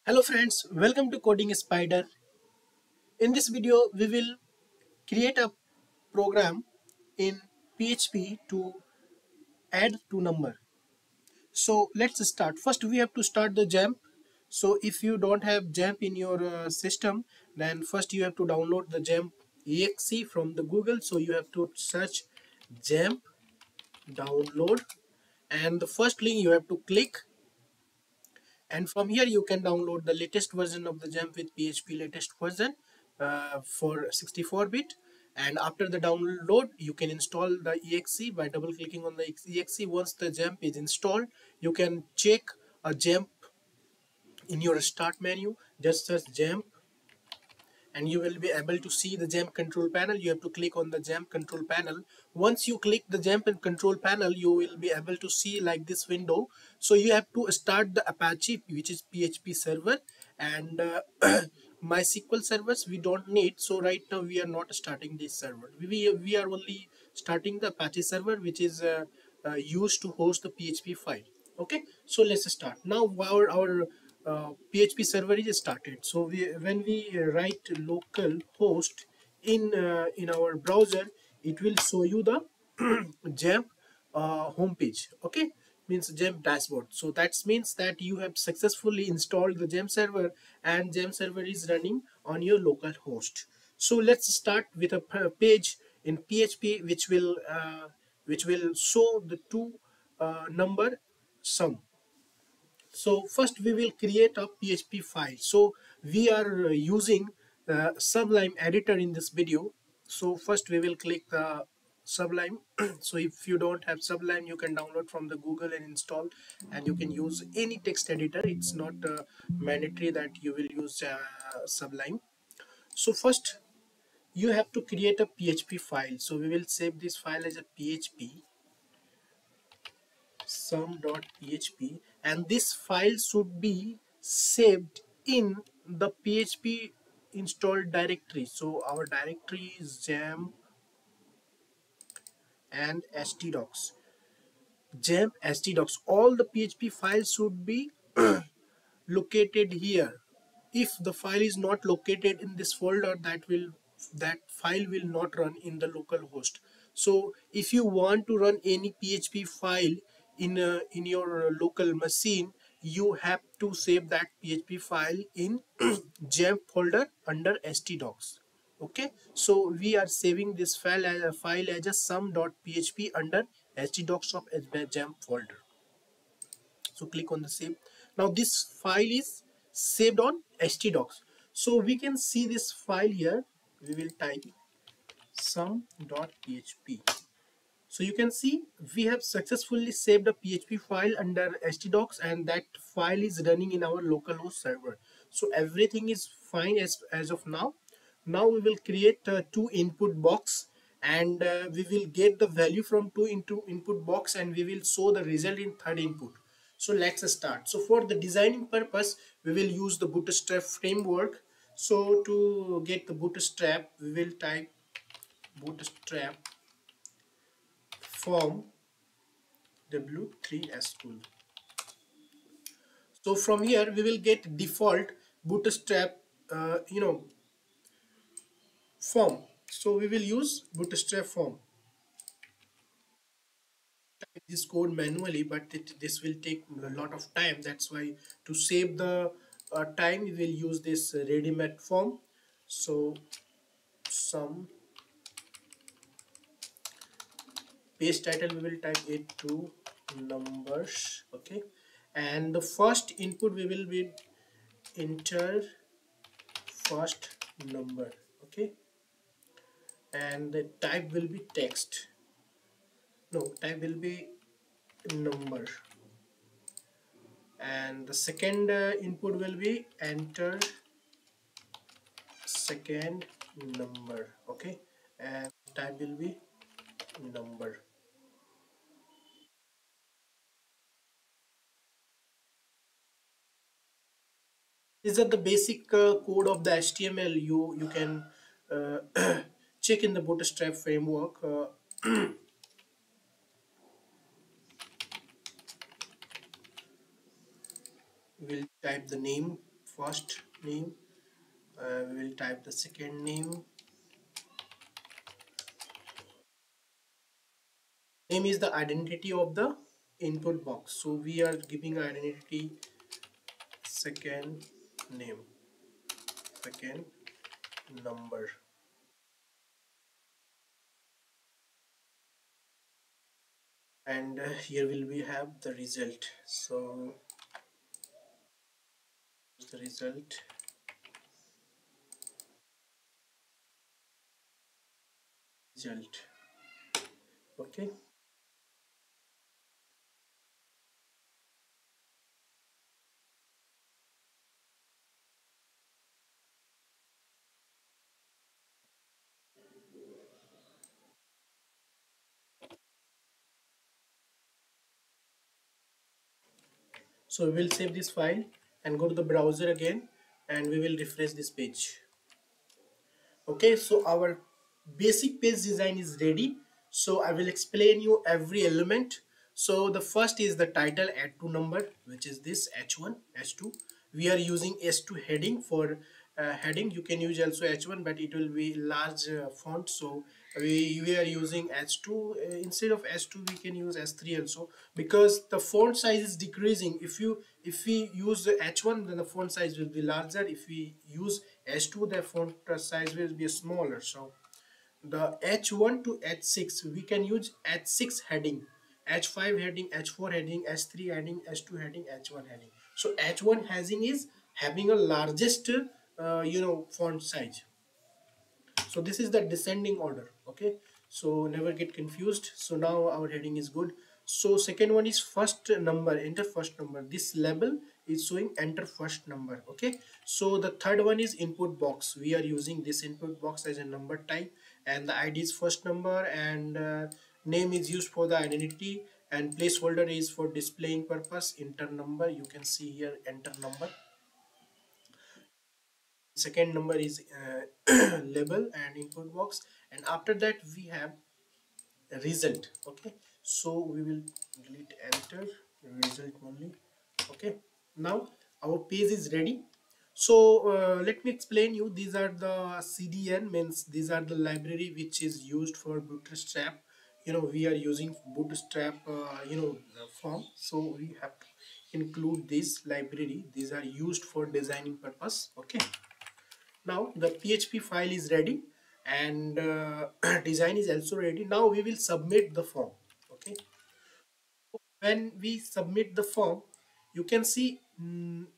Hello friends, welcome to Coding Spider. In this video, we will create a program in PHP to add two number. So let's start. First, we have to start the jump. So if you don't have jump in your system, then first you have to download the jump exe from the Google. So you have to search jump download, and the first link you have to click, and from here you can download the latest version of the jump with PHP latest version for 64-bit. And after the download you can install the exe by double clicking on the exe. Once the jump is installed, you can check a jump in your start menu. Just search jump and you will be able to see the jump control panel. You have to click on the jump control panel. Once you click the jump and control panel, you will be able to see like this window. So you have to start the Apache, which is PHP server, and MySQL servers we don't need. So right now we are not starting this server. We are only starting the Apache server, which is used to host the PHP file. Okay, so let's start now. Our PHP server is started. So when we write local host in our browser, it will show you the Jamp homepage. Okay, means Jamp dashboard. So that means that you have successfully installed the Jamp server, and Jamp server is running on your local host. So let's start with a page in PHP which will show the two number sum. So first we will create a PHP file. So we are using Sublime editor in this video. So first we will click the Sublime. So if you don't have Sublime, you can download from the Google and install, and you can use any text editor. It's not mandatory that you will use Sublime. So first you have to create a PHP file. So we will save this file as a PHP sum.php, and this file should be saved in the PHP installed directory. So our directory is jam and htdocs. Jam htdocs, all the PHP files should be located here. If the file is not located in this folder, that file will not run in the local host. So if you want to run any PHP file in your local machine, you have to save that PHP file in gem folder under htdocs. Okay, so we are saving this file as a sum.php under htdocs of gem folder. So click on the save. Now this file is saved on htdocs. So we can see this file here. We will type sum.php. So you can see we have successfully saved a PHP file under htdocs, and that file is running in our localhost server. So everything is fine as of now. Now we will create two input box, and we will get the value from two into input box, and we will show the result in third input. So let's start. So for the designing purpose, we will use the bootstrap framework. So to get the bootstrap, we will type bootstrap form w3 school. So from here we will get default bootstrap form. So we will use bootstrap form. Type this code manually, but this will take a lot of time. That's why to save the time, we will use this ready-made form. So some page title, we will type it to numbers. Okay, and the first input we will be enter first number. Okay, and the type will be text. No, type will be number, and the second input will be enter second number. Okay, and type will be number. These are the basic code of the HTML. You can check in the bootstrap framework. We'll type the name first name. We will type the second name. Name is the identity of the input box, so we are giving identity second name, second number, and here will we have the result. So the result. Okay, so we will save this file and go to the browser again, and we will refresh this page. Okay, so our basic page design is ready. So I will explain you every element. So the first is the title add to number, which is this h1 h2. We are using h2 heading for heading. You can use also h1, but it will be large font, so we are using h2. Instead of h2 we can use h3 also, because the font size is decreasing. If we use the h1, then the font size will be larger. If we use h2, the font size will be smaller. So the h1 to h6 we can use h6 heading, h5 heading, h4 heading, h3 heading, h2 heading, h1 heading. So h1 heading is having a largest font size. So this is the descending order. Okay, so never get confused. So now our heading is good. So second one is first number, enter first number. This label is showing enter first number. Okay, so the third one is input box. We are using this input box as a number type, and the id is first number, and name is used for the identity, and placeholder is for displaying purpose. Enter number, you can see here enter number. Second number is label and input box, and after that we have a result. Okay, so we will delete enter result only. Okay, now our page is ready. So let me explain you. These are the cdn, means these are the library which is used for bootstrap. We are using bootstrap form, so we have to include this library. These are used for designing purpose. Okay, now the PHP file is ready, and design is also ready. Now we will submit the form. Okay, when we submit the form, you can see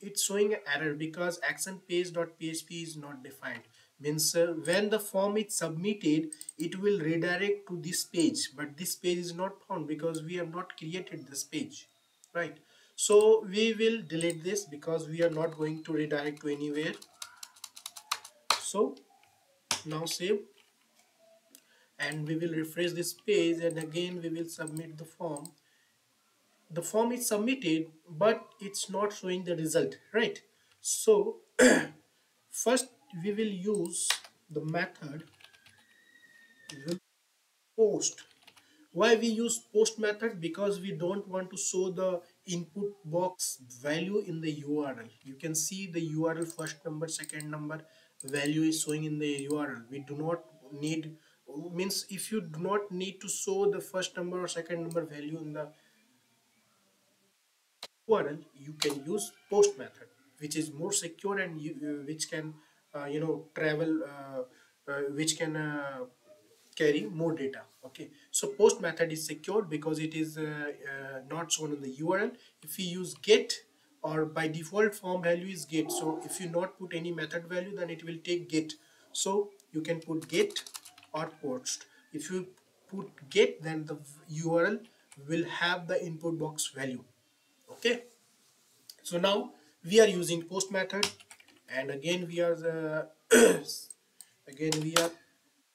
it's showing an error because action page.php is not defined. Means when the form is submitted, it will redirect to this page, but this page is not found because we have not created this page, right? So we will delete this because we are not going to redirect to anywhere. So now save, and we will refresh this page, and again we will submit the form. The form is submitted, but it's not showing the result, right? So first we will use the method post. Why we use post method? Because we don't want to show the input box value in the URL. You can see the URL first number, second number value is showing in the URL. We do not need, means if you do not need to show the first number or second number value in the URL, you can use post method, which is more secure, and which can travel, which can carry more data. Okay, so post method is secured because it is not shown in the URL. If you use get, or by default form value is get, so if you not put any method value, then it will take get. So you can put get or post. If you put get, then the URL will have the input box value. Okay, so now we are using post method, and again we are again we are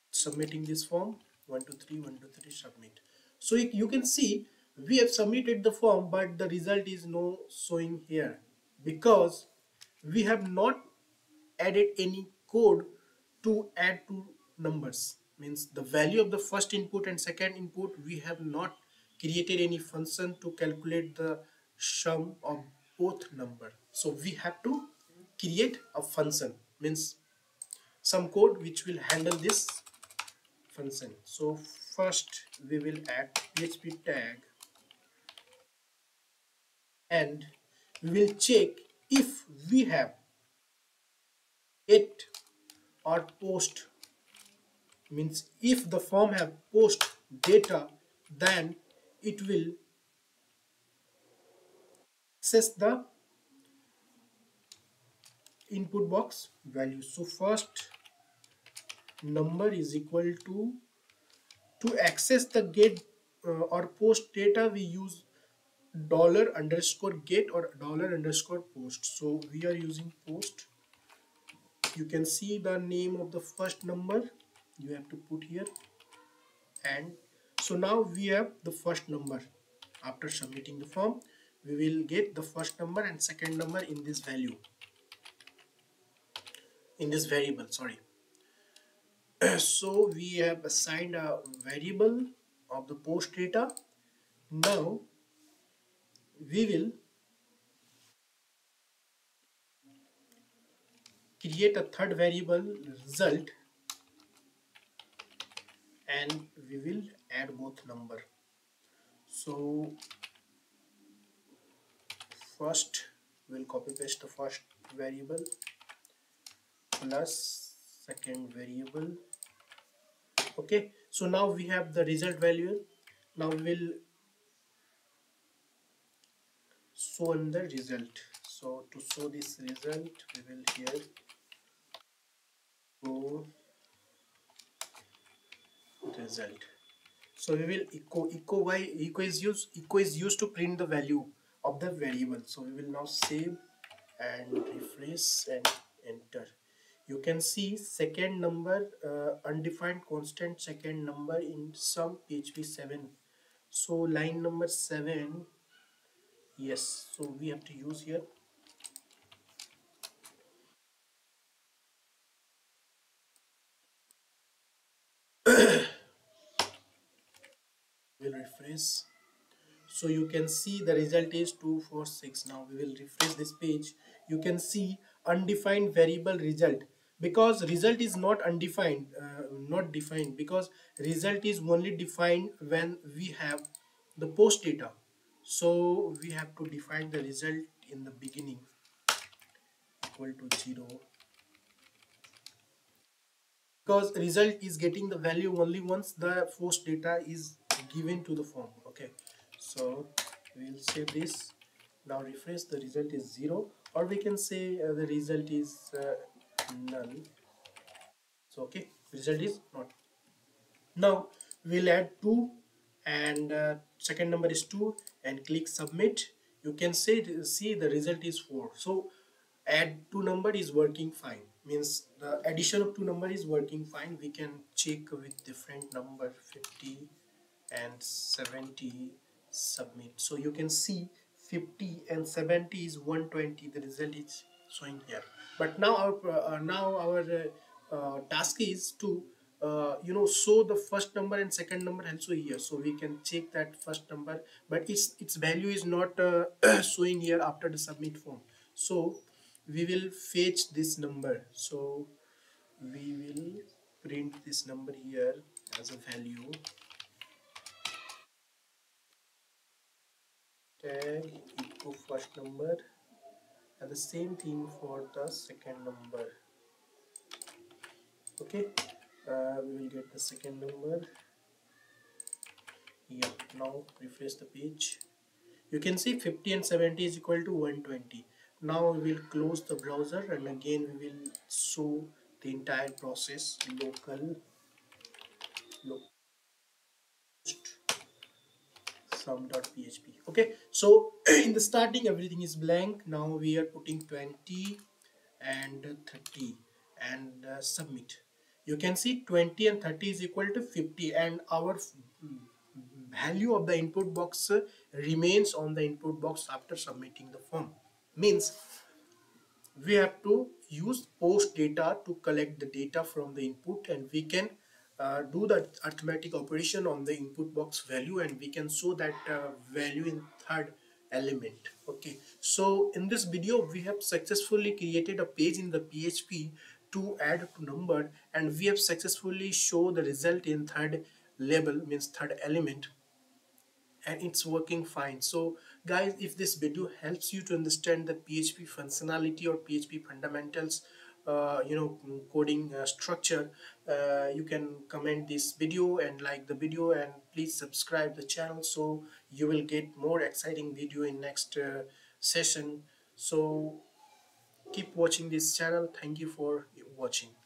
submitting this form. 1 2 3 1 2 3 submit. So you can see we have submitted the form, but the result is no showing here because we have not added any code to add two numbers. Means the value of the first input and second input, we have not created any function to calculate the sum of both number. So we have to create a function, means some code which will handle this function. So first we will add PHP tag, and we will check if we have get or post, means if the form have post data, then it will access the input box value. So first number is equal to access the get or post data, we use dollar underscore get or dollar underscore post. So we are using post. You can see the name of the first number you have to put here, and so now we have the first number. After submitting the form, we will get the first number and second number in this value, in this variable, sorry. So we have assigned a variable of the post data. Now we will create a third variable result, and we will add both number. So first we'll copy paste the first variable plus second variable. Okay, so now we have the result value. Now we will show in the result. So to show this result, we will here go result. So we will echo is used to print the value of the variable. So we will now save and refresh and enter. You can see second number, undefined constant second number in some PHP 7. So line number 7, yes, so we have to use here. We'll refresh. So you can see the result is 246. Now we will refresh this page. You can see undefined variable result, because result is not undefined, not defined, because result is only defined when we have the post data. So we have to define the result in the beginning equal to 0, because result is getting the value only once the post data is given to the form. Okay, so we'll save this. Now refresh, the result is 0, or we can say the result is null. So okay, result is not. Now we'll add 2, and second number is 2, and click submit. You can see the result is 4. So add 2 number is working fine, means the addition of 2 number is working fine. We can check with different number 50 and 70, submit. So you can see 50 and 70 is 120, the result is showing here. But now our task is to show the first number and second number also here, so we can check that first number, but its value is not showing here after the submit form. So we will fetch this number. So we will print this number here as a value, tag echo first number, and the same thing for the second number. Okay, we will get the second number. Yeah, now refresh the page. You can see 50 and 70 is equal to 120. Now we will close the browser, and again we will show the entire process. Local sum.php. Okay, so in the starting everything is blank. Now we are putting 20 and 30 and submit. You can see 20 and 30 is equal to 50, and our value of the input box remains on the input box after submitting the form. Means we have to use post data to collect the data from the input, and we can do the arithmetic operation on the input box value, and we can show that value in third element. Okay, so in this video we have successfully created a page in the PHP to add to number, and we have successfully show the result in third label, means third element, and it's working fine. So guys, if this video helps you to understand the PHP functionality or PHP fundamentals, coding structure, you can comment this video and like the video, and please subscribe the channel so you will get more exciting video in next session. So keep watching this channel. Thank you for watching.